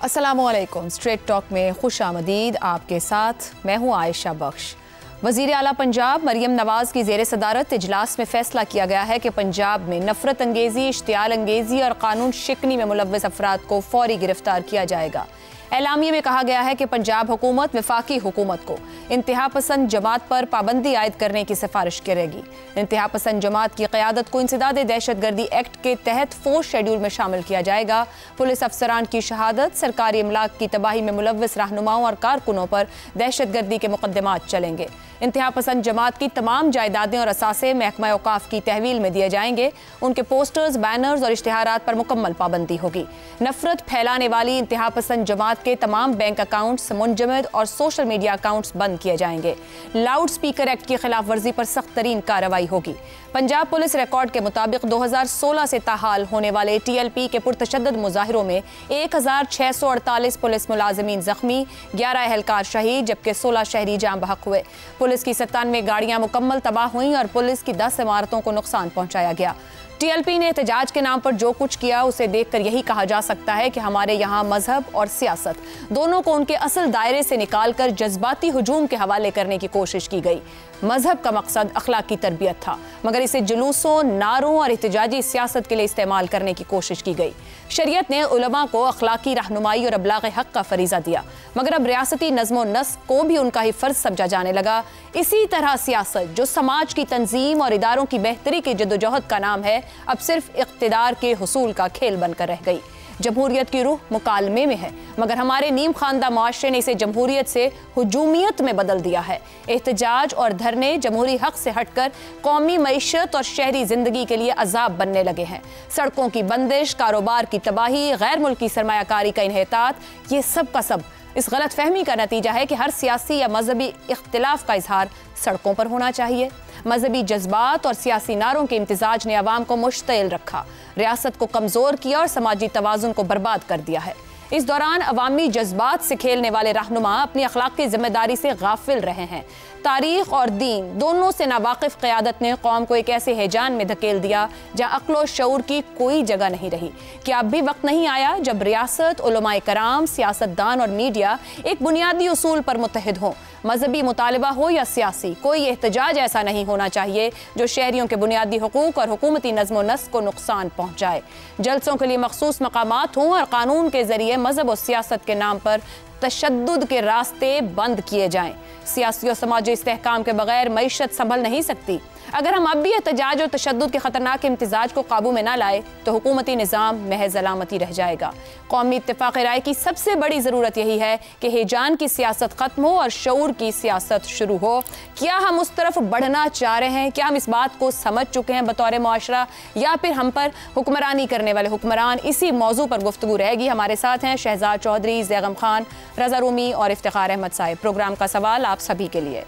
अस्सलामुअलैकुम। Straight talk में खुश आमदीद। आपके साथ मैं हूँ आयशा बख्श। वज़ीर आला पंजाब मरियम नवाज़ की ज़ेर सदारत इजलास में फैसला किया गया है कि पंजाब में नफरत अंगेज़ी, इश्तियाल अंगेज़ी और कानून शिकनी में मुलव्वस अफराद को फौरी गिरफ्तार किया जाएगा। एलामिये में कहा गया है कि पंजाब हुकूमत वफाकी हुकूमत को इंतहा पसंद जमात पर पाबंदी आयद करने की सिफारिश करेगी। इंतहा पसंद जमात की क़यादत को इंसदाद दहशतगर्दी एक्ट के तहत 4 शेड्यूल में शामिल किया जाएगा। पुलिस अफसरान की शहादत, सरकारी इमलाक की तबाही में मुलव्वस रहनुमाओं और कारकुनों पर दहशतगर्दी के मुकदमात चलेंगे। इंतहा पसंद जमात की तमाम जायदादें और असासे महकमा औकाफ की तहवील में दिए जाएंगे। उनके पोस्टर्स, बैनर्स और इश्तिहारात पर मुकम्मल पाबंदी होगी। नफरत फैलाने वाली इंतहा पसंद जमात के तमाम बैंक अकाउंट्स, मुंजमद और सोशल मीडिया अकाउंट्स बंद किए जाएंगे। लाउड स्पीकर एक्ट की खिलाफ वर्जी पर सख्त तरीन कार्रवाई होगी। पंजाब पुलिस रिकॉर्ड के मुताबिक 2016 से ताहाल होने वाले TLP के पुरतशद्दद मुजाहिरों में 1648 पुलिस मुलाजमीन जख्मी, 11 एहलकार शहीद जबकि 16 शहरी जाम बहक हुए। पुलिस की 97 गाड़ियां मुकम्मल तबाह हुई और पुलिस की 10 इमारतों को नुकसान पहुंचाया गया। TLP ने एहतजाज के नाम पर जो कुछ किया उसे देखकर यही कहा जा सकता है कि हमारे यहाँ मजहब और सियासत दोनों को उनके असल दायरे से निकालकर जज्बाती हुजूम के हवाले करने की कोशिश की गई। मजहब का मकसद अखलाकी तरबियत था, मगर इसे जुलूसों, नारों और एहतजाजी सियासत के लिए इस्तेमाल करने की कोशिश की गई। शरीयत ने उलमा को अखलाकी रहनुमाई और अबलाग हक का फरीजा दिया, मगर अब रियासती नज़्म नस्क को भी उनका ही फर्ज समझा जाने लगा। इसी तरह सियासत, जो समाज की तंजीम और इदारों की बेहतरी की जद्दोजहद का नाम है, अब सिर्फ इक़्तिदार के हुसूल का खेल बनकर रह गई। जमहूरियत की रूह मुकालमे में है, मगर हमारे नीम खानदा माशरे ने इसे जमहूरियत से हुजूमियत में बदल दिया है। एहतजाज और धरने जमहूरी हक से हटकर कौमी मईशत और शहरी जिंदगी के लिए अजाब बनने लगे हैं। सड़कों की बंदिश, कारोबार की तबाही, गैर मुल्की सरमायाकारी का इन्हितात, ये सब का सब इस गलत फहमी का नतीजा है कि हर सियासी या मजहबी इख्तिलाफ का इजहार सड़कों पर होना चाहिए। मजहबी जज्बात और सियासी नारों के इम्तिजाज ने अवाम को मुश्तइल रखा, रियासत को कमज़ोर किया और समाजी तवाज़ुन को बर्बाद कर दिया है। इस दौरान अवामी जज्बात से खेलने वाले रहनुमा अपनी अखलाकी जिम्मेदारी से गाफिल रहे हैं। तारीख और दीन दोनों से नावाकिफ क़यादत ने कौम को एक ऐसे हैजान में धकेल दिया जहाँ अक्ल और शऊर की कोई जगह नहीं रही। क्या अब भी वक्त नहीं आया जब रियासत, उलमाए कराम, सियासतदान और मीडिया एक बुनियादी उसूल पर मुत्तहिद हों? मजहबी मुतालबा हो या सियासी, कोई एहतजाज ऐसा नहीं होना चाहिए जो शहरियों के बुनियादी हुकूक और हुकूमती नज़्म नस्क को नुकसान पहुँचाए। जलसों के लिए मखसूस मकामात हों और कानून के ज़रिए मजहब और सियासत के नाम पर तशद्दुद के रास्ते बंद किए जाएं। सियासी और समाजी इस्तेहकाम के बगैर मईशत संभल नहीं सकती। अगर हम अब भी एहतजाज और तशद्दुद के खतरनाक इम्तिजाज को काबू में ना लाए तो हुकूमती निज़ाम महज अलामती रह जाएगा। कौमी इत्तेफाक राय की सबसे बड़ी ज़रूरत यही है कि हिजान की सियासत ख़त्म हो और शऊर की सियासत शुरू हो। क्या हम उस तरफ बढ़ना चाह रहे हैं? क्या हम इस बात को समझ चुके हैं बतौर मुआशरा, या फिर हम पर हुक्मरानी करने वाले हुक्मरान? इसी मौजू पर गुफ्तगू रहेगी। हमारे साथ हैं शहजाद चौधरी, ज़ैगम खान, रज़ा रूमी और इफ्तिखार अहमद साहिब। प्रोग्राम का सवाल आप सभी के लिए।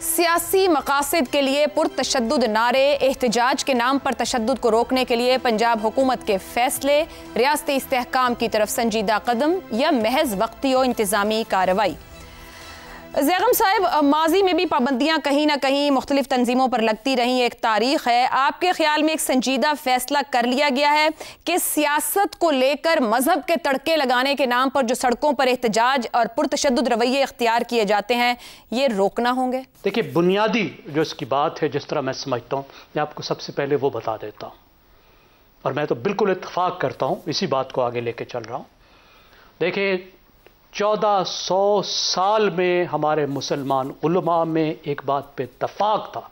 सियासी मकासद के लिए पुरतशद्दुद नारे, एहतजाज के नाम पर तशद्दुद को रोकने के लिए पंजाब हुकूमत के फैसले, रियासती इस्तेहकाम की तरफ संजीदा कदम या महज वक्ती और इंतजामी कार्रवाई? ज़ैगम साहब, माजी में भी पाबंदियाँ कहीं ना कहीं मुख्तलिफ तंजीमों पर लगती रहीं, एक तारीख है। आपके ख्याल में एक संजीदा फैसला कर लिया गया है कि सियासत को लेकर मजहब के तड़के लगाने के नाम पर जो सड़कों पर एहतजाज और पुरतशद्दुद रवैये इख्तियार किए जाते हैं, ये रोकना होंगे? देखिए, बुनियादी जो इसकी बात है, जिस तरह मैं समझता हूँ, मैं आपको सबसे पहले वो बता देता हूँ और मैं तो बिल्कुल इत्तफाक करता हूँ, इसी बात को आगे लेके चल रहा हूँ। देखिए, 1400 साल में हमारे मुसलमान उलमा में एक बात पे इत्तफाक था,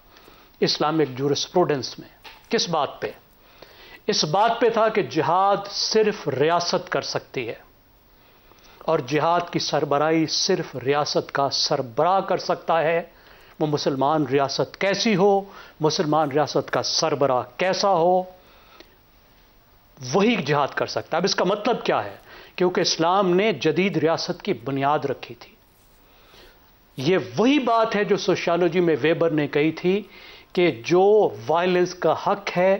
इस्लामिक जूरिस्प्रूडेंस में। किस बात पे? इस बात पे था कि जिहाद सिर्फ रियासत कर सकती है और जिहाद की सरबराही सिर्फ रियासत का सरबराह कर सकता है। वो मुसलमान रियासत कैसी हो, मुसलमान रियासत का सरबराह कैसा हो, वही जिहाद कर सकता है। अब इसका मतलब क्या है? क्योंकि इस्लाम ने जदीद रियासत की बुनियाद रखी थी। ये वही बात है जो सोशियोलॉजी में वेबर ने कही थी कि जो वायलेंस का हक है,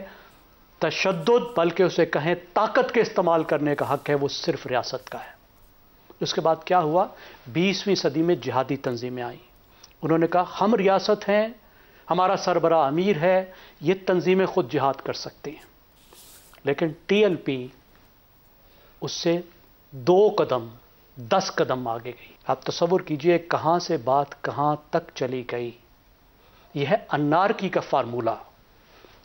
तशद्दुद, बल्कि उसे कहें ताकत के इस्तेमाल करने का हक है, वो सिर्फ रियासत का है। उसके बाद क्या हुआ? 20वीं सदी में जिहादी तंजीमें आई। उन्होंने कहा हम रियासत हैं, हमारा सरबराह अमीर है, ये तंजीमें खुद जिहाद कर सकती हैं। लेकिन TLP उससे 2 कदम 10 कदम आगे गई। आप तसव्वुर कीजिए कहां से बात कहां तक चली गई। यह है अनारकी का फार्मूला।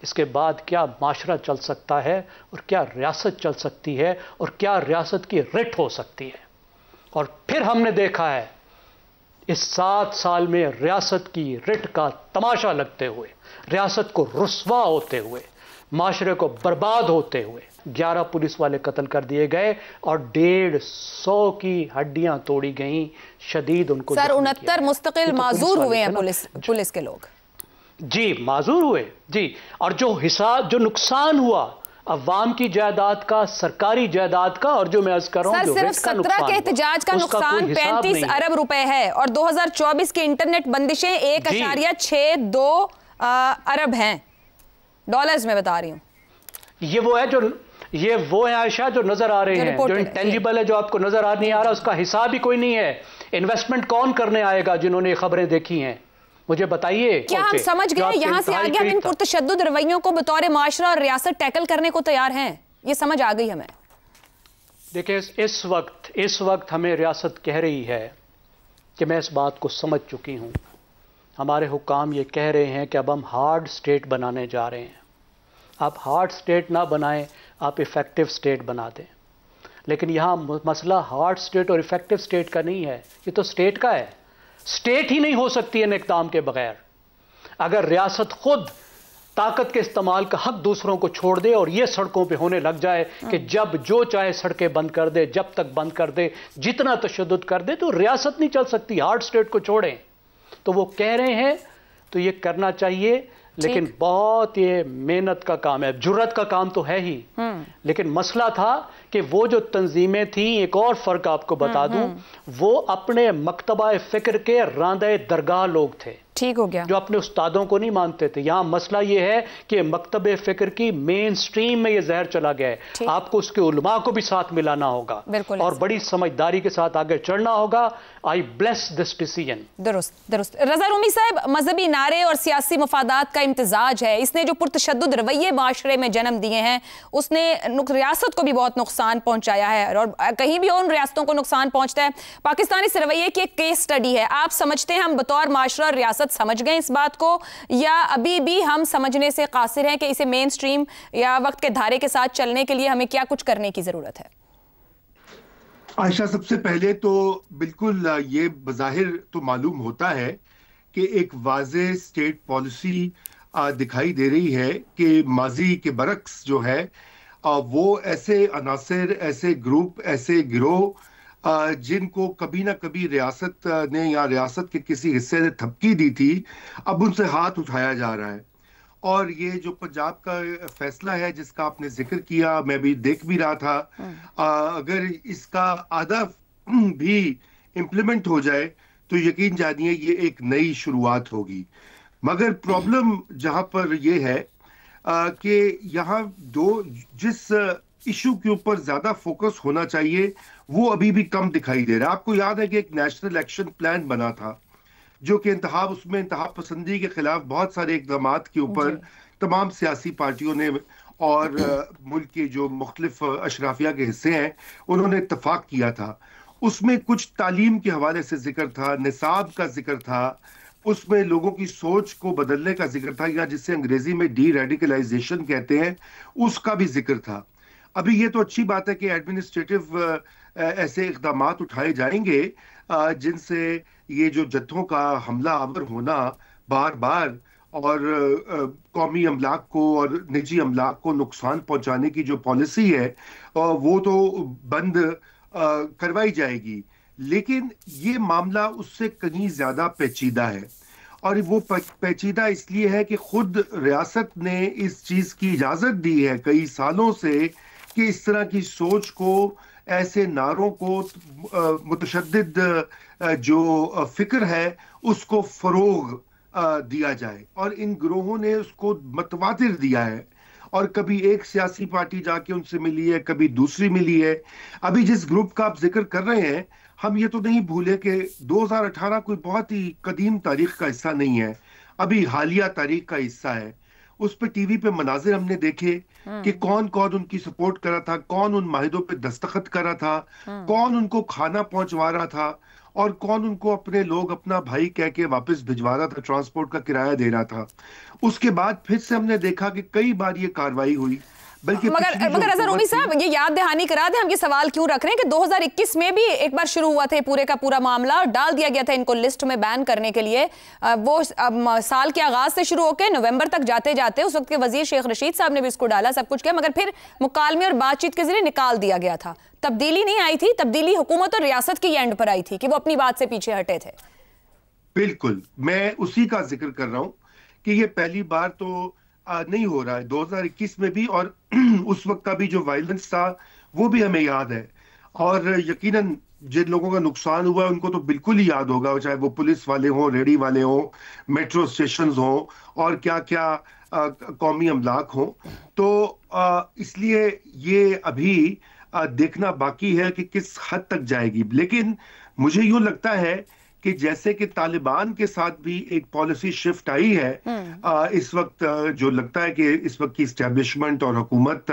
इसके बाद क्या माशरा चल सकता है और क्या रियासत चल सकती है और क्या रियासत की रिट हो सकती है। और फिर हमने देखा है इस 7 साल में रियासत की रिट का तमाशा लगते हुए, रियासत को रुस्वा होते हुए, माशरे को बर्बाद होते हुए 11 पुलिस वाले कत्ल कर दिए गए और 150 की हड्डियां तोड़ी गईं। शदीद उनको सर 69 मुस्तकिल माजूर हुए हैं पुलिस के लोग। जी माजूर हुए जी। और जो नुकसान हुआ अवाम की जायदाद का, सरकारी जायदाद का, और जो मैं अर्ज कर रहा हूं सर सिर्फ 17 के एहतजाज का नुकसान 35 अरब रुपए है और 2024 की इंटरनेट बंदिशें 1.62 अरब हैं डॉलर्स में बता रही हूं। ये वो है आयशा जो नजर आ रहे हैं, जो इंटेंजिबल है, जो आपको नजर नहीं आ रहा, उसका हिसाब ही कोई नहीं है। इन्वेस्टमेंट कौन करने आएगा? जिन्होंने खबरें देखी हैं मुझे बताइए। क्या हम समझ गए यहां से आगे हम इन पुरतशद्दुद रवैयों को बतौर माशरा और रियासत टैकल करने को तैयार हैं? ये समझ आ गई हमें। देखिए इस वक्त हमें रियासत कह रही है कि मैं इस बात को समझ चुकी हूं। हमारे हुकाम ये कह रहे हैं कि अब हम हार्ड स्टेट बनाने जा रहे हैं। आप हार्ड स्टेट ना बनाएं, आप इफेक्टिव स्टेट बना दें। लेकिन यहां मसला हार्ड स्टेट और इफेक्टिव स्टेट का नहीं है, ये तो स्टेट का है। स्टेट ही नहीं हो सकती है इक़दाम के बगैर। अगर रियासत खुद ताकत के इस्तेमाल का हक दूसरों को छोड़ दे और ये सड़कों पे होने लग जाए कि जब जो चाहे सड़कें बंद कर दे, जब तक बंद कर दे, जितना तशद्दुद कर दे, तो रियासत नहीं चल सकती। हार्ड स्टेट को छोड़ें। तो वो कह रहे हैं तो ये करना चाहिए, लेकिन बहुत ये मेहनत का काम है, जुर्रत का काम तो है ही। लेकिन मसला था कि वो जो तंजीमें थी, एक और फर्क आपको बता दूं, वो अपने मकतबा फिक्र के रांदे दरगाह लोग थे। ठीक हो गया। जो अपने उस्तादों को नहीं मानते थे। यहां मसला यह है कि मकतबे फिक्र की मेन स्ट्रीम में यह जहर चला गया है। आपको उसके उलमा को भी साथ मिलाना होगा और बड़ी समझदारी के साथ आगे चढ़ना होगा। आई ब्लेस दिस डिसीजन। दुरुस्त। रजा रूमी साहब, मजहबी नारे और सियासी मफादात का इम्तिजाज है। इसने जो पुरतशद्दुद रवैये माशरे में जन्म दिए हैं, उसने रियासत को भी बहुत नुकसान पहुंचाया है और कहीं भी उन रियासतों को नुकसान पहुंचता है। पाकिस्तान इस रवैये की एक केस स्टडी है। आप समझते हैं हम बतौर माशरा और रियासत समझ गए इस बात को, या अभी भी हम समझने से कासिर हैं कि इसे मेन स्ट्रीम या वक्त के धारे के साथ चलने के लिए हमें क्या कुछ करने की जरूरत है? आयशा, सबसे पहले तो बिल्कुल ये बज़ाहिर तो मालूम होता है कि एक वाज़ेह स्टेट पॉलिसी दिखाई दे रही है कि माजी के बरक्स जो है वो ऐसे अनासिर, ऐसे ग्रुप, ऐसे गिरोह जिनको कभी ना कभी रियासत ने या रियासत के किसी हिस्से ने थपकी दी थी, अब उनसे हाथ उठाया जा रहा है। और ये जो पंजाब का फैसला है जिसका आपने जिक्र किया, मैं भी देख भी रहा था, अगर इसका आधा भी इम्प्लीमेंट हो जाए तो यकीन जानिए ये एक नई शुरुआत होगी। मगर प्रॉब्लम जहां पर ये है कि यहाँ जिस इशू के ऊपर ज्यादा फोकस होना चाहिए वो अभी भी कम दिखाई दे रहा है। आपको याद है कि एक नेशनल एक्शन प्लान बना था जो कि उसमें इंतहा पसंदी के खिलाफ बहुत सारे इकदाम के ऊपर तमाम सियासी पार्टियों ने और मुल्क के जो मुख्तलिफ अशराफिया के हिस्से हैं उन्होंने इत्तफाक किया था। उसमें कुछ तालीम के हवाले से जिक्र था, निसाब का जिक्र था, उसमें लोगों की सोच को बदलने का जिक्र था, या जिससे अंग्रेजी में डी रेडिकलाइजेशन कहते हैं, उसका भी जिक्र था। अभी ये तो अच्छी बात है कि एडमिनिस्ट्रेटिव ऐसे इक़दाम उठाए जाएंगे जिनसे ये जो जत्थों का हमला आवर होना बार बार और कौमी अमलाक को और निजी अमलाक को नुकसान पहुंचाने की जो पॉलिसी है वो तो बंद करवाई जाएगी। लेकिन ये मामला उससे कहीं ज्यादा पेचीदा है, और वो पेचीदा इसलिए है कि खुद रियासत ने इस चीज की इजाजत दी है कई सालों से कि इस तरह की सोच को, ऐसे नारों को, मुतशद्दिद जो फिक्र है उसको फरोग दिया जाए, और इन ग्रोहों ने उसको मतवातिर दिया है। और कभी एक सियासी पार्टी जाके उनसे मिली है, कभी दूसरी मिली है। अभी जिस ग्रुप का आप जिक्र कर रहे हैं, हम ये तो नहीं भूले कि 2018 कोई बहुत ही कदीम तारीख का हिस्सा नहीं है, अभी हालिया तारीख का हिस्सा है। उस पे टीवी पे मनाजिर हमने देखे कि कौन कौन उनकी सपोर्ट कर रहा था, कौन उन माहिदों पे दस्तखत कर रहा था, कौन उनको खाना पहुंचवा रहा था और कौन उनको अपने लोग, अपना भाई कह के वापस भिजवा रहा था, ट्रांसपोर्ट का किराया दे रहा था। उसके बाद फिर से हमने देखा कि कई बार ये कार्रवाई हुई। बल्कि मगर अजहर उमरी साहब, ये याद दहानी करा दें, हम ये सवाल क्यों रख रहे हैं कि 2021 में भी एक बार शुरू हुआ था पूरे का पूरा मामला, डाल दिया गया था इनको लिस्ट में बैन करने के लिए। वो साल के आगाज से शुरू होकर नवंबर तक जाते जाते उस वक्त के वजीर शेख रशीद साहब ने भी इसको डाला, सब कुछ किया, मगर फिर मुकालमे और बातचीत के जरिए निकाल दिया गया था। तब्दीली नहीं आई थी, तब्दीली हुकूमत और रियासत की एंड पर आई थी कि वो अपनी बात से पीछे हटे थे। बिल्कुल, मैं उसी का जिक्र कर रहा हूं कि ये पहली बार तो नहीं हो रहा है, 2021 में भी, और उस वक्त का भी जो वायलेंस था वो भी हमें याद है। और यकीनन जिन लोगों का नुकसान हुआ है उनको तो बिल्कुल ही याद होगा, चाहे वो पुलिस वाले हों, रेडी वाले हों, मेट्रो स्टेशन हों और क्या क्या कौमी अमलाक हों। तो इसलिए ये अभी देखना बाकी है कि किस हद तक जाएगी। लेकिन मुझे यूं लगता है कि जैसे कि तालिबान के साथ भी एक पॉलिसी शिफ्ट आई है इस वक्त, जो लगता है कि इस वक्त की इस्टेब्लिशमेंट और हुकूमत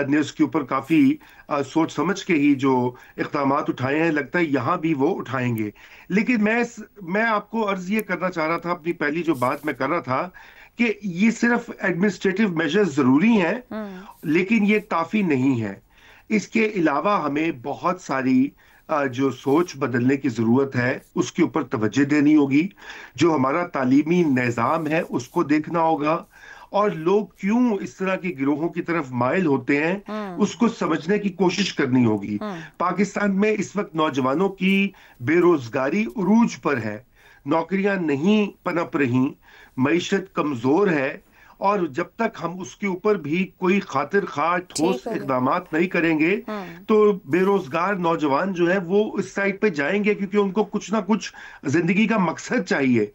ने उसके ऊपर काफी सोच समझ के ही जो इक़दाम उठाए हैं, लगता है यहाँ भी वो उठाएंगे। लेकिन मैं आपको अर्ज ये करना चाह रहा था, अपनी पहली जो बात मैं कर रहा था, कि ये सिर्फ एडमिनिस्ट्रेटिव मेजर्स जरूरी हैं लेकिन ये काफी नहीं है। इसके अलावा हमें बहुत सारी जो सोच बदलने की जरूरत है उसके ऊपर तवज्जो देनी होगी। जो हमारा तालीमी निज़ाम है उसको देखना होगा, और लोग क्यों इस तरह के गिरोहों की तरफ माइल होते हैं उसको समझने की कोशिश करनी होगी। पाकिस्तान में इस वक्त नौजवानों की बेरोजगारी उरूज पर है, नौकरियां नहीं पनप रही, मईशत कमजोर है, और जब तक हम उसके ऊपर भी कोई खातिर खा ठोस इक़दाम नहीं करेंगे तो बेरोजगार नौजवान जो है वो इस साइड पे जाएंगे, क्योंकि उनको कुछ ना कुछ जिंदगी का मकसद चाहिए।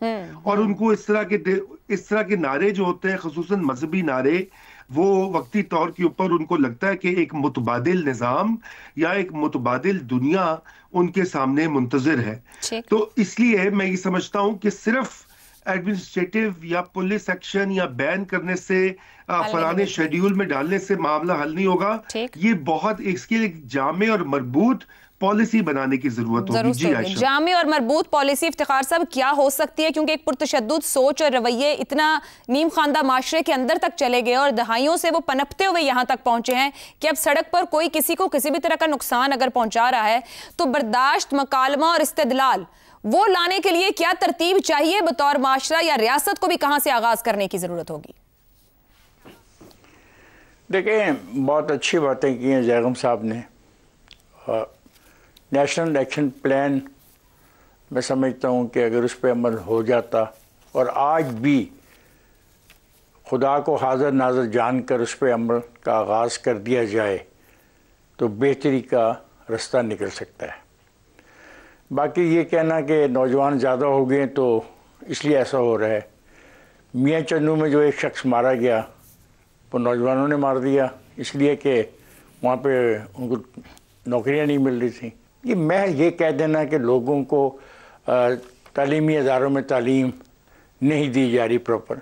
और उनको इस तरह के नारे जो होते हैं, खुसूसन मजहबी नारे, वो वक्ती तौर के ऊपर उनको लगता है कि एक मुतबादिल निज़ाम या एक मुतबादिल दुनिया उनके सामने मुंतज़िर है। तो इसलिए मैं ये समझता हूं कि सिर्फ एडमिनिस्ट्रेटिव या पुलिस एक्शन या बैन करने से, फलाने शेड्यूल में डालने से मामला हल नहीं होगा। ये बहुत, इसके लिए जामे और मरबूत पॉलिसी बनाने की जरूरत होगी। जी आयशा, जामे और मरबूत पॉलिसी इफ्तिखार साहब क्या हो सकती है? क्योंकि एक पुरतशद्दुद सोच और रवैये इतना नीम खानदा माशरे के अंदर तक चले गए और दहाइयों से वो पनपते हुए यहाँ तक पहुंचे हैं कि अब सड़क पर कोई किसी को किसी भी तरह का नुकसान अगर पहुंचा रहा है तो बर्दाश्त, मकालमा और इस्तेदलाल वो लाने के लिए क्या तरतीब चाहिए बतौर माशरा, या रियासत को भी कहां से आगाज करने की जरूरत होगी? देखें, बहुत अच्छी बातें की हैं जैगम साहब ने। नेशनल एक्शन प्लान मैं समझता हूं कि अगर उस पर अमल हो जाता और आज भी खुदा को हाजिर नाज़र जानकर उस पर अमल का आगाज़ कर दिया जाए तो बेहतरी का रास्ता निकल सकता है। बाकी ये कहना कि नौजवान ज़्यादा हो गए तो इसलिए ऐसा हो रहा है, मियाँ चन्नू में जो एक शख्स मारा गया वो नौजवानों ने मार दिया इसलिए कि वहाँ पे उनको नौकरियाँ नहीं मिल रही थी। ये मैं ये कह देना कि लोगों को तालीमी इदारों में तालीम नहीं दी जा रही प्रॉपर,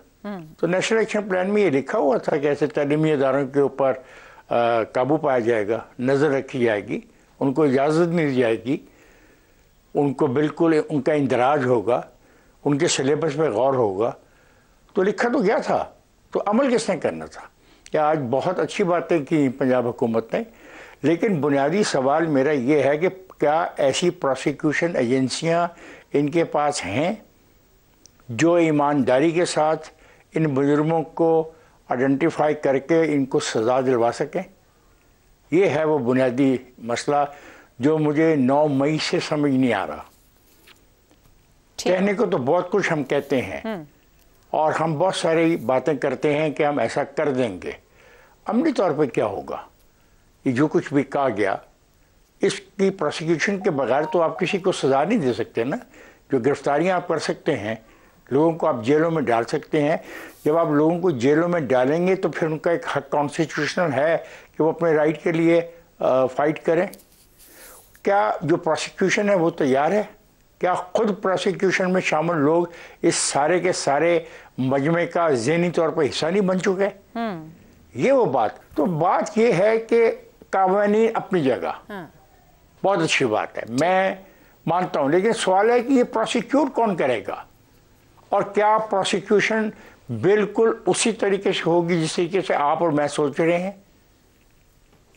तो नेशनल एक्शन प्लान में ये लिखा हुआ था कि ऐसे तालीमी इदारों के ऊपर काबू पाया जाएगा, नज़र रखी जाएगी, उनको इजाज़त मिल जाएगी, उनको बिल्कुल उनका इंदराज होगा, उनके सिलेबस पे गौर होगा। तो लिखा तो गया था, तो अमल किसने करना था? क्या आज बहुत अच्छी बातें की पंजाब हुकूमत ने, लेकिन बुनियादी सवाल मेरा ये है कि क्या ऐसी प्रोसिक्यूशन एजेंसियां इनके पास हैं जो ईमानदारी के साथ इन मुजरिमों को आइडेंटिफाई करके इनको सज़ा दिलवा सकें? ये है वो बुनियादी मसला जो मुझे 9 मई से समझ नहीं आ रहा। कहने को तो बहुत कुछ हम कहते हैं और हम बहुत सारी बातें करते हैं कि हम ऐसा कर देंगे, अमली तौर पे क्या होगा? ये जो कुछ भी कहा गया, इसकी प्रोसिक्यूशन के बगैर तो आप किसी को सज़ा नहीं दे सकते ना। जो गिरफ्तारियां आप कर सकते हैं, लोगों को आप जेलों में डाल सकते हैं। जब आप लोगों को जेलों में डालेंगे तो फिर उनका एक हक कॉन्स्टिट्यूशनल है कि वो अपने राइट के लिए फाइट करें। क्या जो प्रोसिक्यूशन है वो तैयार है क्या खुद प्रोसिक्यूशन में शामिल लोग इस सारे के सारे मजमे का ज़हनी तौर पर हिस्सा नहीं बन चुके? ये वो बात। तो बात ये है कि कानूनी अपनी जगह बहुत अच्छी बात है, मैं मानता हूँ, लेकिन सवाल है कि ये प्रोसिक्यूट कौन करेगा और क्या प्रोसिक्यूशन बिल्कुल उसी तरीके से होगी जिस तरीके से आप और मैं सोच रहे हैं?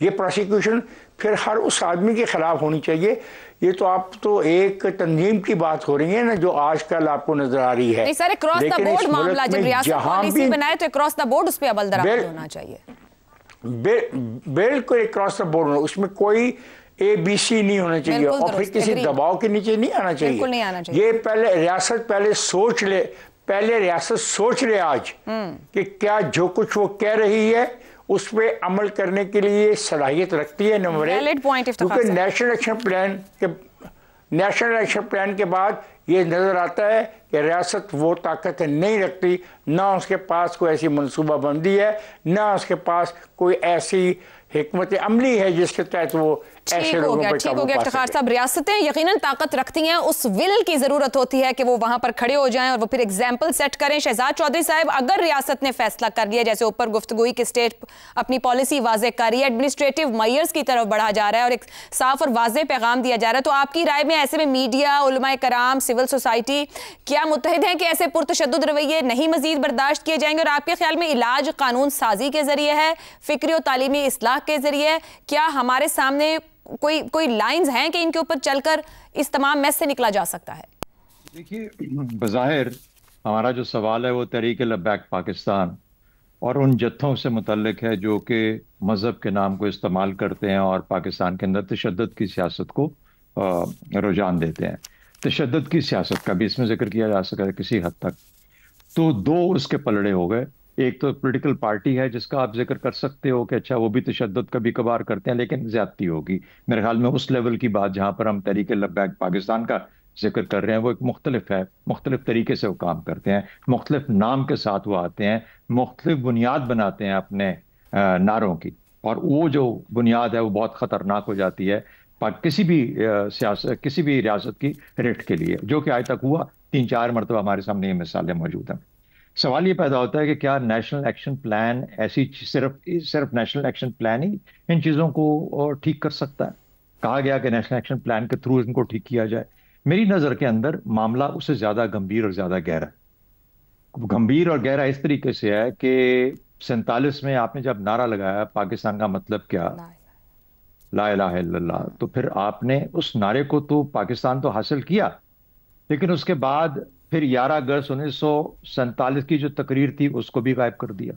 ये प्रोसिक्यूशन फिर हर उस आदमी के खिलाफ होनी चाहिए। ये तो आप तो एक तंजीम की बात हो रही है ना जो आजकल आपको नजर आ रही है। नहीं सर, क्रॉस द बोर्ड मामला जब रियासत पॉलिसी बनाए तो क्रॉस द बोर्ड उस पर अमल दरामद होना चाहिए। बिल्कुल क्रॉस द बोर्ड, उसमें कोई ABC नहीं होना चाहिए और फिर किसी दबाव के नीचे नहीं आना चाहिए। बिल्कुल नहीं आना चाहिए। ये पहले रियासत सोच ले आज कि क्या जो कुछ वो कह रही है उस पर अमल करने के लिए सलाहियत रखती है। नंबर एक, क्योंकि नेशनल एक्शन प्लान के बाद ये नजर आता है कि रियासत वो ताकत नहीं रखती, ना उसके पास कोई ऐसी मनसूबाबंदी है, ना उसके पास कोई ऐसी हिकमत अमली है जिसके तहत वो ठीक हो गया इफ्तिखार साहब। रियासतें यकीनन ताकत रखती हैं, उस विल की जरूरत होती है कि वो वहां पर खड़े हो जाएं और वो फिर एग्जाम्पल सेट करें। शहजाद चौधरी साहब, अगर रियासत ने फैसला कर लिया, जैसे ऊपर गुफ्तगू की स्टेट अपनी पॉलिसी वाजे कर रही है, एडमिनिस्ट्रेटिव मेयर्स की तरफ बढ़ा जा रहा है और एक साफ और वाजे पैगाम दिया जा रहा है, तो आपकी राय में ऐसे में मीडिया, उलमाए कराम, सिविल सोसाइटी क्या मुत्तहिद हैं कि ऐसे पुरतशद्दुद रवैये नहीं मजीद बर्दाश्त किए जाएंगे? और आपके ख्याल में इलाज कानून साजी के जरिए है, फिक्री और तालीमी इस्लाह के जरिए है? क्या हमारे सामने कोई लाइंस हैं कि इनके ऊपर चलकर इस तमाम मैस से निकला जा सकता है? देखिए, बज़ाहिर हमारा जो सवाल है वो तहरीक लब्बैक पाकिस्तान और उन जत्थों से मुतल्लिक है जो कि मज़हब के नाम को इस्तेमाल करते हैं और पाकिस्तान के अंदर तशद्दुद की सियासत को रुझान देते हैं। तशद्दुद की सियासत का भी इसमें जिक्र किया जा सकता है किसी हद तक। तो दो उसके पलड़े हो गए। एक तो पॉलिटिकल पार्टी है जिसका आप जिक्र कर सकते हो कि अच्छा वो भी तशद्दुद कभी कभार करते हैं लेकिन ज्यादती होगी। मेरे ख्याल में उस लेवल की बात जहां पर हम तहरीक लब्बैक पाकिस्तान का जिक्र कर रहे हैं वो एक मुख्तलिफ है, मुख्तलिफ तरीके से वो काम करते हैं, मुख्तलिफ नाम के साथ वो आते हैं, मुख्तलिफ बुनियाद बनाते हैं अपने नारों की, और वो जो बुनियाद है वो बहुत ख़तरनाक हो जाती है किसी भी सियासत, किसी भी रियासत की रेट के लिए, जो कि आज तक हुआ 3-4 मरतबा हमारे सामने ये मिसालें मौजूद हैं। सवाल ये पैदा होता है कि क्या नेशनल एक्शन प्लान ऐसी सिर्फ नेशनल एक्शन प्लान ही इन चीज़ों को ठीक कर सकता है? कहा गया कि नेशनल एक्शन प्लान के थ्रू इनको ठीक किया जाए। मेरी नज़र के अंदर मामला उससे ज़्यादा गंभीर और ज़्यादा गहरा, गंभीर और गहरा इस तरीके से है कि 47 में आपने जब नारा लगाया पाकिस्तान का मतलब क्या, ला इलाहा इल्लल्लाह, तो फिर आपने उस नारे को तो पाकिस्तान तो हासिल किया, लेकिन उसके बाद फिर 11 अगस्त 1947 की जो तकरीर थी उसको भी गायब कर दिया।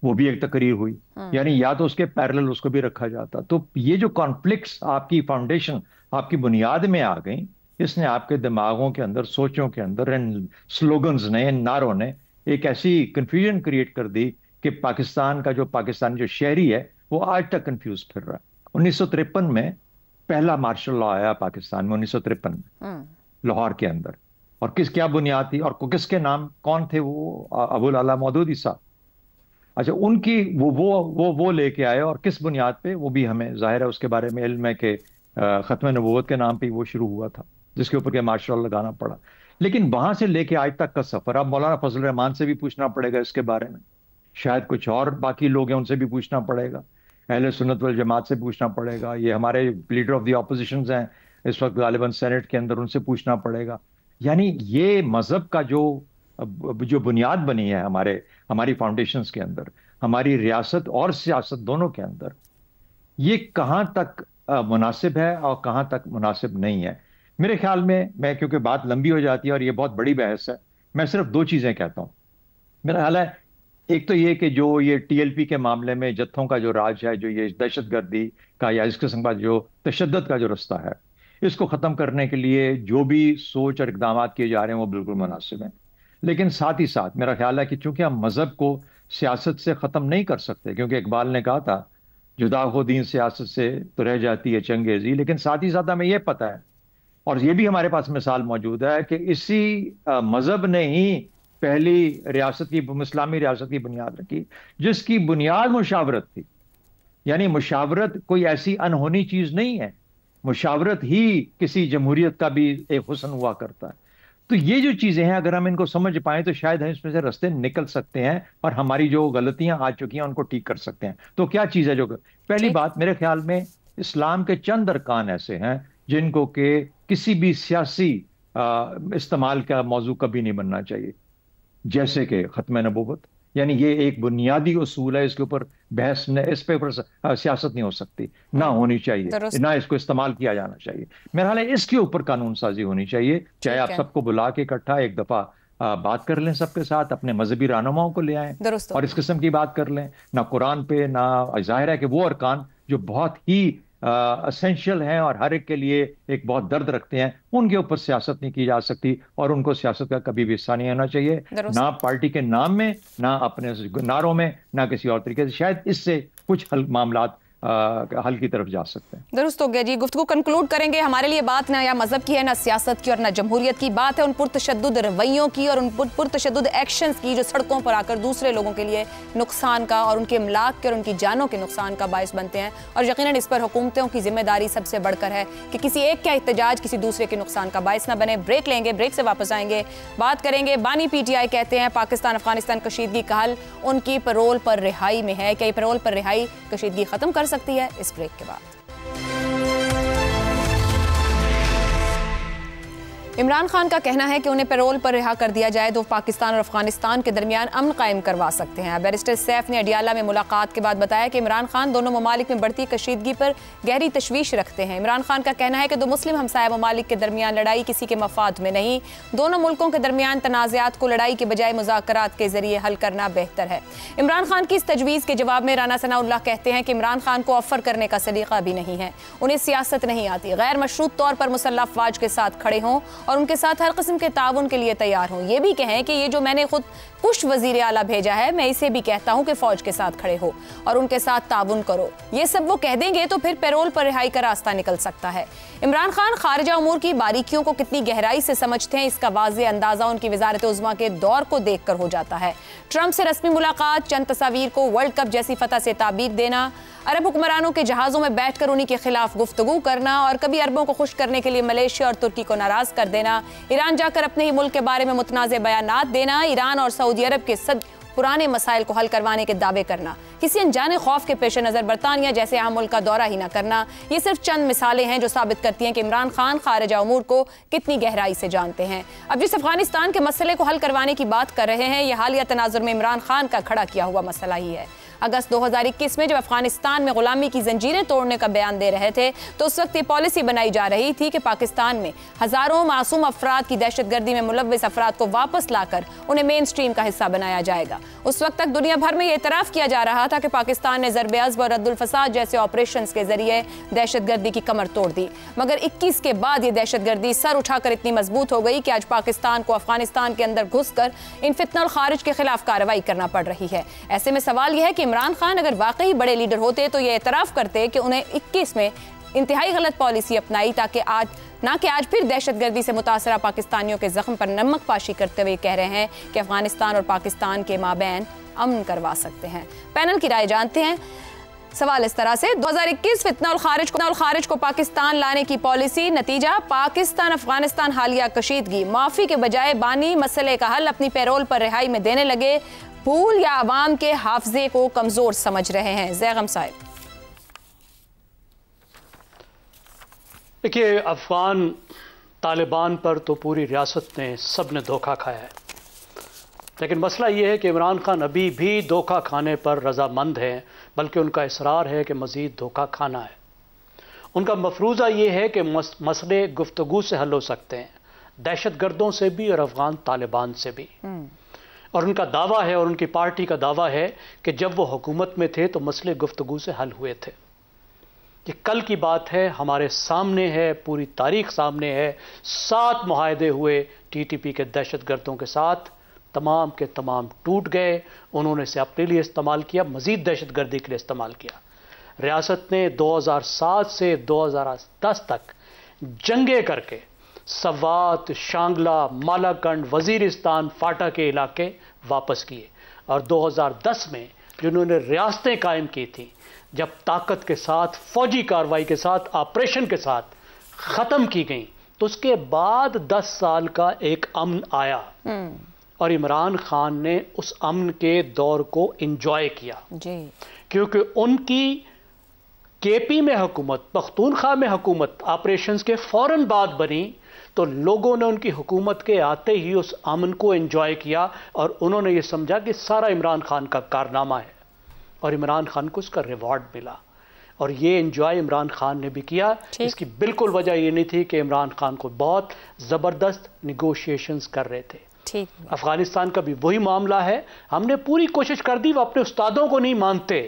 वो भी एक तकरीर हुई, यानी या तो उसके पैरेलल उसको भी रखा जाता। तो ये जो कॉन्फ्लिक्ट्स आपकी फाउंडेशन, आपकी बुनियाद में आ गई, इसने आपके दिमागों के अंदर, सोचों के अंदर, इन स्लोगन्स ने, इन नारों ने एक ऐसी कंफ्यूजन क्रिएट कर दी कि पाकिस्तान का जो पाकिस्तानी जो शहरी है वो आज तक कंफ्यूज फिर रहा है। 1953 में पहला मार्शल लॉ आया पाकिस्तान में, 1953 में लाहौर के अंदर, और क्या बुनियाद थी और किसके नाम, कौन थे वो? अबुल आला मौदूदी साहब। अच्छा, उनकी वो लेके आए, और किस बुनियाद पे वो भी हमें जाहिर है उसके बारे में इल्म है कि खत्म नबूवत के नाम पे वो शुरू हुआ था, जिसके ऊपर के मार्शल लॉ लगाना पड़ा। लेकिन वहां से लेके आज तक का सफर, अब मौलाना फजल रहमान से भी पूछना पड़ेगा इसके बारे में, शायद कुछ और बाकी लोग हैं उनसे भी पूछना पड़ेगा, अहले सुन्नत वल जमात से पूछना पड़ेगा, ये हमारे लीडर ऑफ द ऑपोजिशन हैं इस वक्त गालिबन सेनेट के अंदर, उनसे पूछना पड़ेगा। यानी ये मजहब का जो बुनियाद बनी है हमारी फाउंडेशंस के अंदर, हमारी रियासत और सियासत दोनों के अंदर, ये कहाँ तक मुनासिब है और कहाँ तक मुनासिब नहीं है। मेरे ख्याल में, मैं क्योंकि बात लंबी हो जाती है और ये बहुत बड़ी बहस है, मैं सिर्फ 2 चीज़ें कहता हूँ। मेरा ख्याल है एक तो ये कि जो ये TLP के मामले में जत्थों का जो राज है, जो ये दहशतगर्दी का या इस किस्म का जो तशद्दुद का जो रास्ता है, इसको ख़त्म करने के लिए जो भी सोच और इक़दाम किए जा रहे हैं वो बिल्कुल मुनासिब हैं। लेकिन साथ ही साथ मेरा ख्याल है कि चूंकि हम मज़हब को सियासत से ख़त्म नहीं कर सकते, क्योंकि इकबाल ने कहा था जुदा हो दीन सियासत से तो रह जाती है चंगेज़ी, लेकिन साथ ही साथ हमें यह पता है और ये भी हमारे पास मिसाल मौजूद है कि इसी मज़हब ने ही पहली रियासत की, इस्लामी रियासत की बुनियाद रखी, जिसकी बुनियाद मुशावरत थी। यानी मुशावरत कोई ऐसी अनहोनी चीज़ नहीं है मुशावरत ही किसी जमहूरियत का भी एक हुस्न हुआ करता है। तो ये जो चीजें हैं अगर हम इनको समझ पाएं तो शायद हम इसमें से रास्ते निकल सकते हैं और हमारी जो गलतियां आ चुकी हैं उनको ठीक कर सकते हैं। तो क्या चीज है जो पहली बात, मेरे ख्याल में इस्लाम के चंद अरकान ऐसे हैं जिनको के किसी भी सियासी इस्तेमाल का मौजू कभी नहीं बनना चाहिए, जैसे कि खत्म नबूवत, यानी ये एक बुनियादी उसूल है, इसके ऊपर बहस इस पे ऊपर सियासत नहीं हो सकती, ना होनी चाहिए, ना इसको इस्तेमाल किया जाना चाहिए। मेरा ख्याल है इसके ऊपर कानून साजी होनी चाहिए, चाहे आप सबको बुला के इकट्ठा एक दफा बात कर लें सबके साथ, अपने मजहबी रहनुमाओं को ले आएं और इस किस्म की बात कर लें, ना कुरान पे, ना जाहिर है कि वो अरकान जो बहुत ही असेंशियल हैं और हर एक के लिए एक बहुत दर्द रखते हैं, उनके ऊपर सियासत नहीं की जा सकती और उनको सियासत का कभी भी हिस्सा नहीं होना चाहिए, ना पार्टी के नाम में, ना अपने नारों में, ना किसी और तरीके से। शायद इससे कुछ मामलात हल की तरफ जा सकते हैं। दुरुस्त हो गया जी। गुफ्तगू कंक्लूड करेंगे। हमारे लिए बात ना या मजहब की है, ना सियासत की और ना जमहूरियत की, बात है उन पुरतशद्दुद रवैयों की और उन पुरतशद्दुद एक्शंस की जो सड़कों पर आकर दूसरे लोगों के लिए नुकसान का और उनके इमलाक के और उनकी जानों के नुकसान का बायस बनते हैं। और यकीनन इस पर हुकूमतों की जिम्मेदारी सबसे बढ़कर है कि किसी एक का एहतजाज किसी दूसरे के नुकसान का बायस ना बने। ब्रेक लेंगे, ब्रेक से वापस आएंगे, बात करेंगे। बानी PTI कहते हैं पाकिस्तान अफगानिस्तान कशीदगी का हल उनकी पैरोल पर रिहाई में है। क्या ये पैरोल पर रिहाई कशीदगी खत्म कर सकती है? इस ब्रेक के बाद इमरान खान का कहना है कि उन्हें पैरोल पर रिहा कर दिया जाए तो पाकिस्तान और अफगानिस्तान के दरमियान अमन कायम करवा सकते हैं। बैरिस्टर सैफ ने अडियाला में मुलाकात के बाद बताया कि इमरान खान दोनों ममालिक में बढ़ती कशीदगी पर गहरी तशवीश रखते हैं। इमरान खान का कहना है कि दो मुस्लिम हमसाया ममालिक के दरमियान लड़ाई किसी के मफाद में नहीं, दोनों मुल्कों के दरमियान तनाज़ात को लड़ाई के बजाय मुज़ाकरात के जरिए हल करना बेहतर है। इमरान खान की इस तजवीज़ के जवाब में राना सनाउल्लाह कहते हैं कि इमरान खान को ऑफर करने का सलीका भी नहीं है, उन्हें सियासत नहीं आती, गैर मशरूत तौर पर मुसल्लह अफवाज के साथ खड़े हों और उनके साथ हर किस्म के ताउन के लिए तैयार हूं। ये भी कहें कि ये जो मैंने खुद पुष्ट वजीर आला भेजा है, मैं इसे भी कहता हूं कि फौज के साथ खड़े हो और उनके साथ ताउन करो। ये सब वो कह देंगे तो फिर पैरोल पर रिहाई का रास्ता निकल सकता है। इमरान खान खारिजा उमूर की बारीकियों को कितनी गहराई से समझते हैं, इसका वाज़ेह अंदाजा उनकी वजारत उज़्मा के दौर को देख कर हो जाता है। ट्रंप से रस्मी मुलाकात, चंद तस्वीर को वर्ल्ड कप जैसी फतह से ताबीर देना, अरब हुक्मरानों के जहाज़ों में बैठकर उन्हीं के खिलाफ गुफ्तगू करना और कभी अरबों को खुश करने के लिए मलेशिया और तुर्की को नाराज कर देना, ईरान जाकर अपने ही मुल्क के बारे में मुतनाज़े बयानात देना, ईरान और सऊदी अरब के पुराने मसाइल को हल करवाने के दावे करना, किसी अनजाने खौफ के पेश नज़र बरतानिया जैसे अहम मुल्क का दौरा ही ना करना, ये सिर्फ चंद मिसालें हैं जो साबित करती हैं कि इमरान खान खारिजा उमूर को कितनी गहराई से जानते हैं। अब जिस अफगानिस्तान के मसले को हल करवाने की बात कर रहे हैं, यह हालिया तनाजुर में इमरान खान का खड़ा किया हुआ मसला ही है। अगस्त 2021 में जब अफगानिस्तान में गुलामी की जंजीरें तोड़ने का बयान दे रहे थे तो उस वक्त ये पॉलिसी बनाई जा रही थी कि पाकिस्तान में हजारों मासूम अफराद की दहशतगर्दी में मुलव्वस अफराद को वापस लाकर उन्हें मेन स्ट्रीम का हिस्सा बनाया जाएगा। उस वक्त तक दुनिया भर में ये इतराफ़ किया जा रहा था कि पाकिस्तान ने ज़रबे अज़्ब और रद्दुल फसाद जैसे ऑपरेशन के जरिए दहशतगर्दी की कमर तोड़ दी, मगर 21 के बाद ये दहशतगर्दी सर उठाकर इतनी मजबूत हो गई कि आज पाकिस्तान को अफगानिस्तान के अंदर घुसकर इन फितना और खारिज के खिलाफ कार्रवाई करना पड़ रही है। ऐसे में सवाल यह है कि इमरान खान अगर वाकई बड़े लीडर होते तो ये एतराफ़ करते कि उन्हें 21 में इंतहाई गलत पॉलिसी अपनाई ताकि आज फिर दहशतगर्दी से मुतासरा पाकिस्तानियों के जख्म पर नमक पाशी करते हुए कह रहे हैं कि अफगानिस्तान और पाकिस्तान के माबैन अमन करवा सकते हैं। पैनल की राय जानते हैं। सवाल इस तरह से 2021 फितना और खारिज को पाकिस्तान लाने की पॉलिसी, नतीजा पाकिस्तान अफगानिस्तान हालिया कशीदगी, माफी के बजाय बानी मसले का हल अपनी पैरोल पर रिहाई में देने लगे, भूल या अवाम के हाफजे को कमजोर समझ रहे हैं। जैगम साहिब, देखिए, अफगान तालिबान पर तो पूरी रियासत ने सब ने धोखा खाया है, लेकिन मसला ये है कि इमरान खान अभी भी धोखा खाने पर रजामंद हैं, बल्कि उनका इसरार है कि मज़ीद धोखा खाना है। उनका मफरूज़ा ये है कि मसले गुफ्तगू से हल हो सकते हैं, दहशतगर्दों से भी और अफगान तालिबान से भी। और उनका दावा है और उनकी पार्टी का दावा है कि जब वो हुकूमत में थे तो मसले गुफ्तगू से हल हुए थे। ये कल की बात है, हमारे सामने है, पूरी तारीख सामने है। 7 मुआहदे हुए TTP के दहशतगर्दों के साथ, तमाम के तमाम टूट गए। उन्होंने इसे अपने लिए इस्तेमाल किया, मज़ीद दहशतगर्दी के लिए इस्तेमाल किया। रियासत ने 2007 से 2010 तक जंगे करके सवात, शांगला, मालाकंड, वजीरिस्तान, फाटा के इलाके वापस किए और 2010 में जिन्होंने रियासतें कायम की थी, जब ताकत के साथ, फौजी कार्रवाई के साथ, ऑपरेशन के साथ ख़त्म की गई, तो उसके बाद 10 साल का एक अमन आया और इमरान खान ने उस अमन के दौर को एंजॉय किया जी। क्योंकि उनकी केपी में हुकूमत, पख्तूनख्वा में हुकूमत ऑपरेशंस के फौरन बाद बनी, तो लोगों ने उनकी हुकूमत के आते ही उस अमन को एंजॉय किया और उन्होंने ये समझा कि सारा इमरान खान का कारनामा है और इमरान खान को उसका रिवॉर्ड मिला। और ये एंजॉय इमरान खान ने भी किया। इसकी बिल्कुल वजह ये नहीं थी कि इमरान खान को बहुत ज़बरदस्त निगोशिएशंस कर रहे थे। अफगानिस्तान का भी वही मामला है। हमने पूरी कोशिश कर दी, वो अपने उस्तादों को नहीं मानते,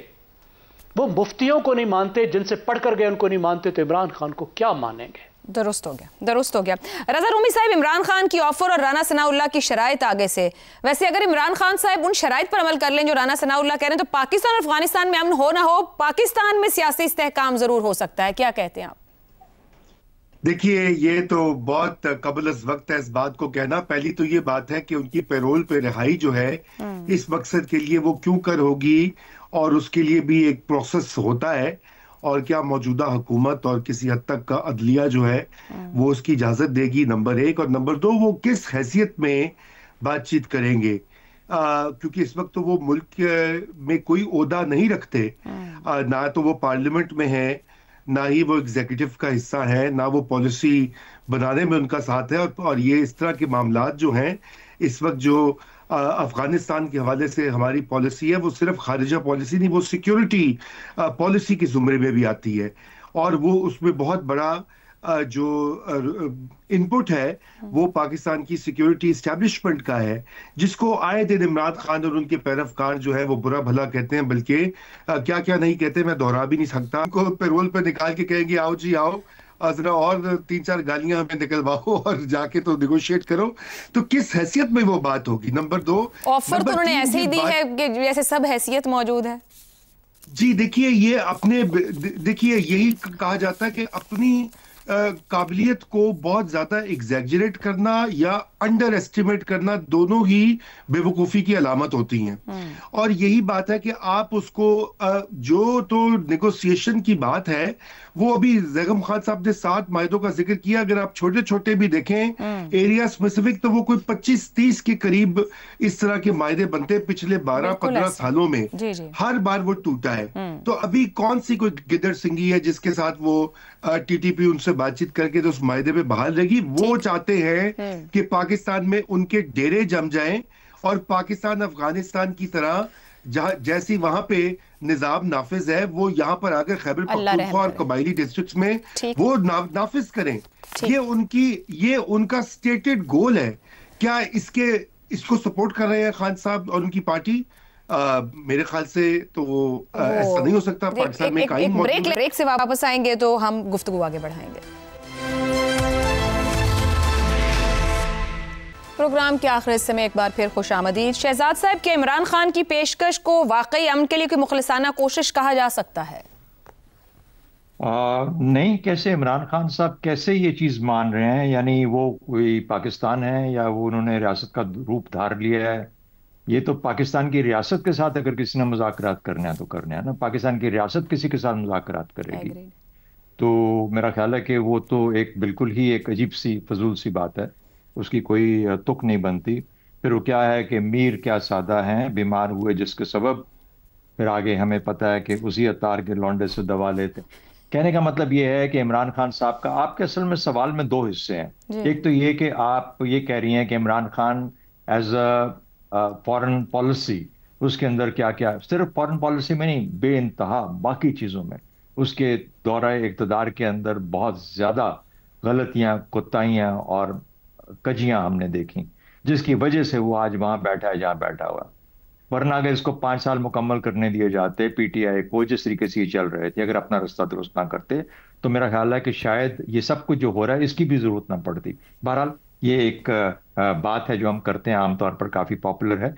वो मुफ्तियों को नहीं मानते, जिनसे पढ़कर गए उनको नहीं मानते, तो इमरान खान को क्या मानेंगे। दुरुस्त हो गया, दुरुस्त हो गया। रज़ा रूमी साहब, इमरान खान की ऑफर और राना सनाउल्लाह की शराइत आगे से, वैसे अगर इमरान खान साहब उन शराइत पर अमल कर लें जो राना सनाउल्लाह कह रहे हैं, तो पाकिस्तान और अफगानिस्तान में अमन हो ना हो, पाकिस्तान में सियासी इस्तेहकाम जरूर हो सकता है। क्या कहते हैं आप? देखिए, ये तो बहुत कबल अज़ वक्त है इस बात को कहना। पहली तो ये बात है कि उनकी पैरोल पे रिहाई जो है इस मकसद के लिए वो क्यों कर होगी, और उसके लिए भी एक प्रोसेस होता है, और क्या मौजूदा हुकूमत और किसी हद तक का अदलिया जो है वो उसकी इजाजत देगी, नंबर एक। और नंबर दो, वो किस हैसियत में बातचीत करेंगे, क्योंकि इस वक्त तो वो मुल्क में कोई ओहदा नहीं रखते, ना तो वो पार्लियामेंट में है, ना ही वो एग्जीक्यूटिव का हिस्सा है, ना वो पॉलिसी बनाने में उनका साथ है। और ये इस तरह के मामलात जो हैं इस वक्त, जो अफगानिस्तान के हवाले से हमारी पॉलिसी है, वो सिर्फ खारिजा पॉलिसी नहीं, वो सिक्योरिटी पॉलिसी के जुमरे में भी आती है। और वो उसमें बहुत बड़ा जो इनपुट है वो पाकिस्तान की सिक्योरिटी इस्टेब्लिशमेंट का है, जिसको आए दिन इमरान खान और उनके पैरवकार जो है वो बुरा भला कहते हैं, बल्कि क्या क्या नहीं कहते मैं दोहरा भी नहीं सकता। उनको पैरोल पे निकाल के कहेंगे आओ जी आओ, जरा और 3-4 गालियां हमें निकलवाओ और जाके तो नेगोशिएट करो, तो किस हैसियत में वो बात होगी। नंबर दो, ऑफर तो उन्होंने ऐसे ही दी है कि जैसे सब हैसियत मौजूद है। जी देखिए, ये अपने देखिए यही कहा जाता है कि अपनी काबिलियत को बहुत ज्यादा एग्जैजरेट करना या अंडर एस्टिमेट करना, दोनों ही बेवकूफ़ी की अलामत होती हैं। और यही बात है कि आप उसको जो तो नेगोशिएशन की बात है वो अभी जैगम खान साहब ने 7 मायदों का जिक्र किया, अगर आप छोटे छोटे भी देखें एरिया स्पेसिफिक, तो वो कोई 25-30 के करीब इस तरह के मायदे बनते हैं पिछले 12-15 सालों में। हर बार वो टूटा है। तो अभी कौन सी कोई गिदड़ सिंगी है जिसके साथ वो टीटीपी उनसे बातचीत करके तो उस मायदे पे बहाल रहेगी। वो चाहते हैं कि पाकिस्तान में उनके डेरे जम जाएं और पाकिस्तान अफगानिस्तान की तरह जैसी वहां पे निजाम नाफिज है वो यहाँ पर आकर खैबर पख्तूनख्वा और कबायली डिस्ट्रिक्ट्स में वो नाफिज करें। ये उनका स्टेटेड गोल है। क्या इसको सपोर्ट कर रहे हैं खान साहब और उनकी पार्टी? मेरे ख्याल से तो ऐसा नहीं हो सकता। पाकिस्तान में कायम ब्रेक से वापस आएंगे तो हम गुफ्तगू आगे बढ़ाएंगे। प्रोग्राम के आखिर हिस्से में एक बार फिर खुशामदीद। शहजाद साहब, के इमरान खान की पेशकश को वाकई अमन के लिए कोई मुखलिसाना कोशिश कहा जा सकता है? नहीं, कैसे इमरान खान साहब कैसे ये चीज़ मान रहे हैं, यानी वो कोई पाकिस्तान है या वो उन्होंने रियासत का रूप धार लिया है? ये तो पाकिस्तान की रियासत के साथ अगर किसी ने मुज़ाकरात करने हैं तो करने हैं ना। पाकिस्तान की रियासत किसी के साथ मुज़ाकरात करेगी तो मेरा ख्याल है कि वो तो एक बिल्कुल ही एक अजीब सी फजूल सी बात है, उसकी कोई तुक नहीं बनती। फिर वो क्या है कि मीर क्या सादा हैं, बीमार हुए जिसके सबब, फिर आगे हमें पता है कि उसी अतार के लौंडे से दवा लेते। कहने का मतलब ये है कि इमरान खान साहब का आपके असल में सवाल में 2 हिस्से हैं। एक तो ये कि आप ये कह रही हैं कि Imran Khan as a foreign policy, उसके अंदर क्या क्या, सिर्फ फॉरेन पॉलिसी में नहीं, बेइंतहा बाकी चीज़ों में उसके दौरे इक़्तिदार के अंदर बहुत ज़्यादा गलतियाँ, कोताहियाँ और कजियां हमने देखी, जिसकी वजह से वो आज वहां बैठा है जहां बैठा हुआ। वरना अगर इसको 5 साल मुकम्मल करने दिए जाते पीटीआई को, जिस तरीके से ये चल रहे थे, अगर अपना रास्ता दुरुस्त ना करते, तो मेरा ख्याल है कि शायद ये सब कुछ जो हो रहा है इसकी भी जरूरत ना पड़ती। बहरहाल ये एक बात है जो हम करते हैं आमतौर पर, काफी पॉपुलर है।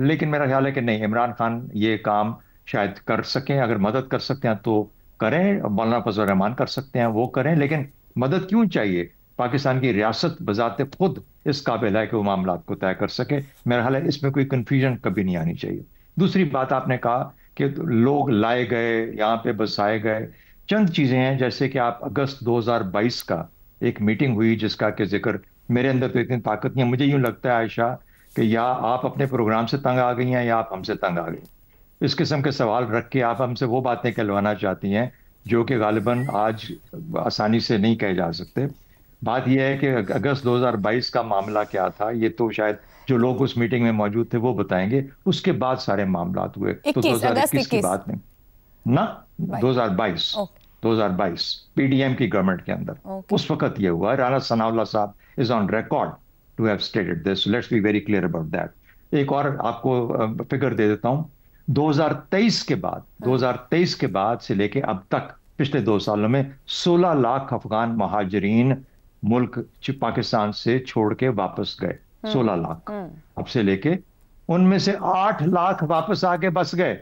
लेकिन मेरा ख्याल है कि नहीं, इमरान खान ये काम शायद कर सकें, अगर मदद कर सकते हैं तो करें। मौलाना फजल रहमान कर सकते हैं, वो करें। लेकिन मदद क्यों चाहिए? पाकिस्तान की रियासत बजाते खुद इस काबिल है कि वो मामला को तय कर सके। मेरा ख्याल है इसमें कोई कंफ्यूजन कभी नहीं आनी चाहिए। दूसरी बात आपने कहा कि लोग लाए गए, यहाँ पे बसाए गए। चंद चीजें हैं, जैसे कि आप अगस्त 2022 का एक मीटिंग हुई जिसका कि जिक्र, मेरे अंदर तो इतनी ताकत नहीं है, मुझे यूं लगता है आयशा कि या आप अपने प्रोग्राम से तंग आ गई हैं या आप हमसे तंग आ गई। इस किस्म के सवाल रख के आप हमसे वो बातें कहलवाना चाहती हैं जो कि गालिबन आज आसानी से नहीं कहे जा सकते। बात यह है कि अगस्त 2022 का मामला क्या था, ये तो शायद जो लोग उस मीटिंग में मौजूद थे वो बताएंगे। उसके बाद सारे मामला हुए, तो 2021 की बात नहीं ना, 2022 पीडीएम की गवर्नमेंट के अंदर उस वक्त ये हुआ। राणा सनाउल्लाह साहब is on record to have stated this, let's be very clear about that. एक और आपको फिगर दे देता हूं, 2023 के बाद से लेके अब तक पिछले 2 सालों में 16 लाख अफगान महाजरीन मुल्क पाकिस्तान से छोड़ के वापस गए। 16 लाख अब से लेके, उनमें से 8 लाख वापस आके बस गए।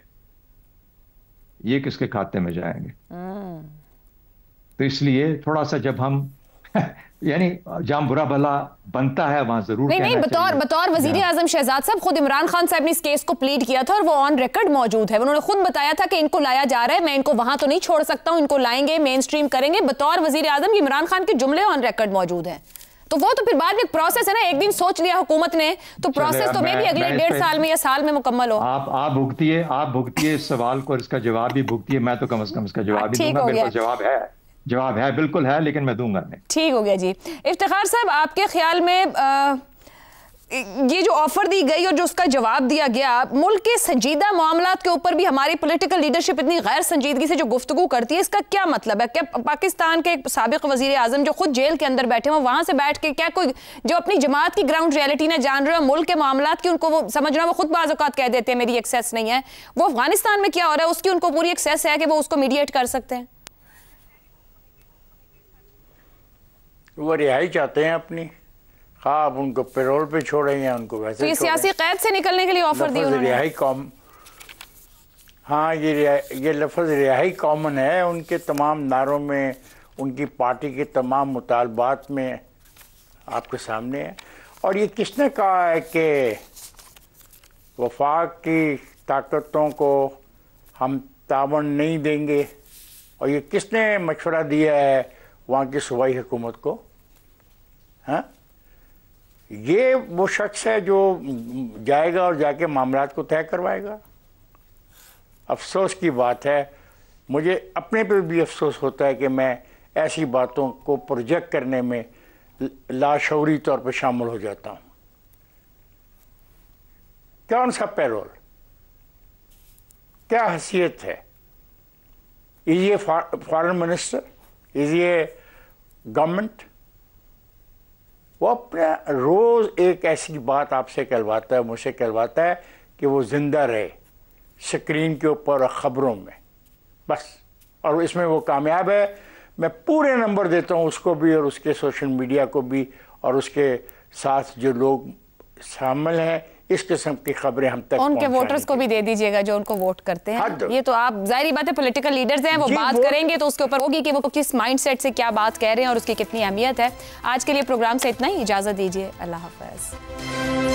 ये किसके खाते में जाएंगे? तो इसलिए थोड़ा सा जब हम यानी जहां बुरा भला बनता है वहां जरूर नहीं, बतौर वजीर आजम शहजाद साहब, खुद इमरान खान साहब ने इस केस को प्लीड किया था और वो ऑन रिकॉर्ड मौजूद है। उन्होंने खुद बताया था कि इनको लाया जा रहा है, मैं इनको वहां तो नहीं छोड़ सकता हूं, इनको लाएंगे, मेन स्ट्रीम करेंगे। बतौर वजीर आजम इमरान खान के जुमले ऑन रिकॉर्ड मौजूद हैं। तो वो तो फिर बाद में प्रोसेस है ना, एक दिन सोच लिया हुकूमत ने तो प्रोसेस तो मैं भी अगले 1.5 साल में या साल में मुकम्मल हो। आप भुगतिए इस सवाल को और इसका जवाब भी भुगतिए। मैं तो कम से कम इसका जवाब भी दूंगा। मेरे पास जवाब है बिल्कुल है, लेकिन मैं दूंगा नहीं। ठीक हो गया जी। इफ्तिखार साहब, आपके ख्याल में ये जो ऑफर दी गई और जो उसका जवाब दिया गया, मुल्क के संजीदा मामलात के ऊपर भी हमारी पॉलिटिकल लीडरशिप इतनी गैर संजीदगी से जो गुफ्तगू करती है, इसका क्या मतलब है? क्या पाकिस्तान के साबिक वजीर आजम जो खुद जेल के अंदर बैठे हुए, वहां से बैठ के क्या कोई जो अपनी जमात की ग्राउंड रियलिटी ने जान रहे हो, मुल्क के मामलात की उनको वो समझना, वो खुद बाज़ औक़ात कह देते हैं मेरी एक्सेस नहीं है, वो अफगानिस्तान में क्या हो रहा है उसकी उनको पूरी एक्सेस है कि वो उसको मीडिएट कर सकते हैं? वो रिहाई चाहते हैं अपनी, आप उनको पेरोल पे छोड़ें या उनको वैसे। तो ये सियासी कैद से निकलने के लिए ऑफर दी उन्होंने। रिहाई हाँ, ये लफ्ज़ रिहाई कॉमन है उनके तमाम नारों में, उनकी पार्टी के तमाम मुतालबात में आपके सामने है। और ये किसने कहा है कि वफाक की ताकतों को हम तावन नहीं देंगे? और ये किसने मशवरा दिया है वहाँ की सूबाई हुकूमत को? हाँ, ये वो शख्स है जो जाएगा और जाके मामलात को तय करवाएगा। अफसोस की बात है, मुझे अपने पे भी अफसोस होता है कि मैं ऐसी बातों को प्रोजेक्ट करने में लाशऊरी तौर पर शामिल हो जाता हूँ। कौन सा पेरोल, क्या हैसियत है? इज ये फॉरेन मिनिस्टर, इज ये गवर्नमेंट? वो अपना रोज़ एक ऐसी बात आपसे कहलवाता है, मुझसे कहलवाता है कि वो जिंदा रहे स्क्रीन के ऊपर और ख़बरों में, बस। और इसमें वो कामयाब है। मैं पूरे नंबर देता हूँ उसको भी और उसके सोशल मीडिया को भी और उसके साथ जो लोग शामिल हैं इस किस्म की खबरें हम तक, उनके वोटर्स को भी दे दीजिएगा जो उनको वोट करते हैं। ये तो आप जाहिर बात है पॉलिटिकल लीडर्स हैं, वो बात करेंगे तो उसके ऊपर होगी कि वो किस माइंडसेट से क्या बात कह रहे हैं और उसकी कितनी अहमियत है। आज के लिए प्रोग्राम से इतना ही, इजाज़त दीजिए, अल्लाह हाफ़िज़।